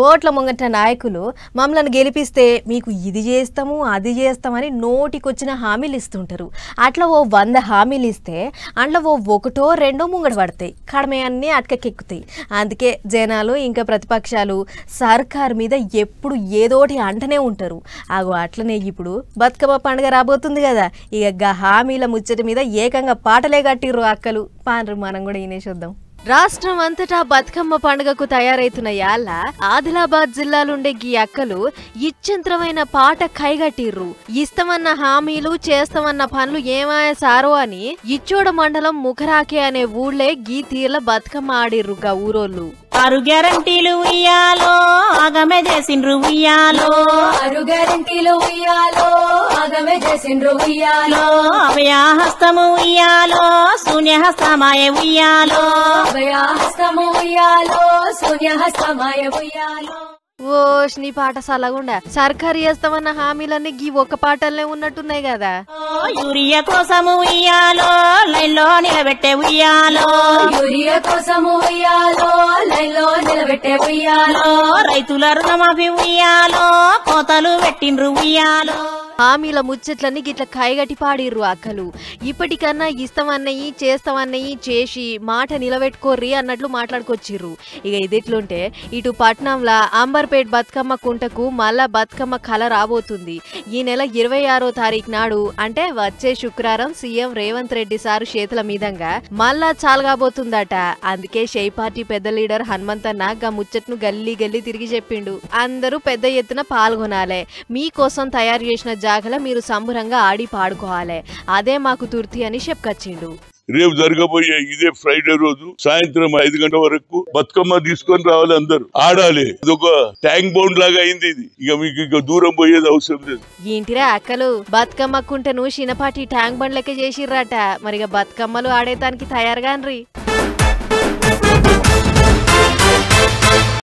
ఓట్ల ముంగట నాయకులు మమ్మల్ని గెలిపిస్తే మీకు ఇది చేస్తాము అది చేస్తామని నోటికొచ్చిన హామీలు ఇస్తుంటారు. అట్లా ఓ 100 హామీలు ఇస్తే అందులో ఓ ఒకటో రెండో ముంగట పడతాయి, కడమే అన్నీ అటకెక్కుతాయి. అందుకే జనాలు ఇంకా ప్రతిపక్షాలు సర్కార్ మీద ఎప్పుడు ఏదోటి అంటనే ఉంటారు. అట్లనే ఇప్పుడు బతుకమ్మ పండుగ రాబోతుంది కదా, ఇక హామీల ముచ్చట మీద ఏకంగా పాటలే కట్టిర్రు అక్కలు. పాండ్రు మనం కూడా వినేసొద్దాం. రాష్ట్రం అంతటా బతుకమ్మ పండుగకు తయారైతున్న యాళ్ళ ఆదిలాబాద్ జిల్లాలుండే గీ అక్కలు ఇచ్చంత్రమైన పాట కైగట్టిర్రు. ఇస్తామన్న హామీలు చేస్తామన్న పనులు ఏమాయ సారో అని ఇచ్చోడ మండలం ముఖరాకే అనే ఊళ్ళే గీ తీర్ల బతుకమ్మ ఆడిర్రు గా ఊరోళ్ళు. 6 గ్యారంటీలు ఉయ్యాలో ఆగమే చేసిండ్రు ఉయ్యాలో, 6 గ్యారంటీలు ఉయ్యాలో ఆగమే చేసిండ్రు ఉయ్యాలో, అభయహస్తము ఉయ్యాలో శూన్యహస్తమాయ ఉయ్యాలో, అభయహస్తము ఉయ్యాలో శూన్యహస్తమాయ ఉయ్యాలో. నీ పాట సలగుండా సర్కారు చేస్తామన్న హామీలన్నీ గీ ఒక్క పాటలనే ఉన్నట్టున్నాయి కదా. యూరియా కోసము ఉయ్యాలో లైన్లో నిలబెట్టే ఉయ్యాలో, యూరియా కోసము ఉయ్యాలో లైన్లో నిలబెట్టే ఉయ్యాలో, రైతుల రుణమాఫీ ఉయ్యాలో కోతలు పెట్టిండ్రు ఉయ్యాలో. హామీల ముచ్చట్లన్నీ గిట్ల కైగట్టి పాడిర్రు అక్కలు. ఇప్పటికన్నా ఇస్తామన్నయి చేస్తామన్నయి చేసి మాట నిలబెట్టుకోర్రి అన్నట్లు మాట్లాడుకొచ్చిర్రు. ఇక ఇదిట్లుంటే ఇటు పట్నంలా అంబర్పేట్ బతుకమ్మ కుంటకు మళ్ళా బతుకమ్మ కళ రాబోతుంది. ఈ నెల 26వ తారీఖు నాడు అంటే వచ్చే శుక్రవారం సీఎం రేవంత్ రెడ్డి సారు చేతుల మీదంగా మళ్ళా చాలుగాబోతుందట. అందుకే షై పార్టీ పెద్ద లీడర్ హనుమంతన్న గా ముచ్చట్ను గల్లీ గల్లీ తిరిగి చెప్పిండు. అందరూ పెద్ద ఎత్తున పాల్గొనాలే, మీకోసం తయారు చేసిన జాగల మీరు సంబరంగా ఆడి పాడుకోవాలి, అదే మాకు తుర్తి అని చెప్పుకొచ్చిండు. రేపు జరగబోయే ఇదే ఫ్రైడే రోజు సాయంత్రం 5 గంటల వరకు బతుకమ్మ తీసుకొని రావాలి, అందరు ఆడాలి. ఇదొక ట్యాంక్ బౌండ్ లాగా అయింది ఇది. ఇక మీకు ఇక దూరం పోయేది అవసరం లేదు. ఏంటిరా అక్కలు బతుకమ్మ కుంటను చిన్నపాటి ట్యాంక్ బండ్ లెక్క చేసిర్రట. మరిగా బతుకమ్మలు ఆడేదానికి తయారుగాన్రి.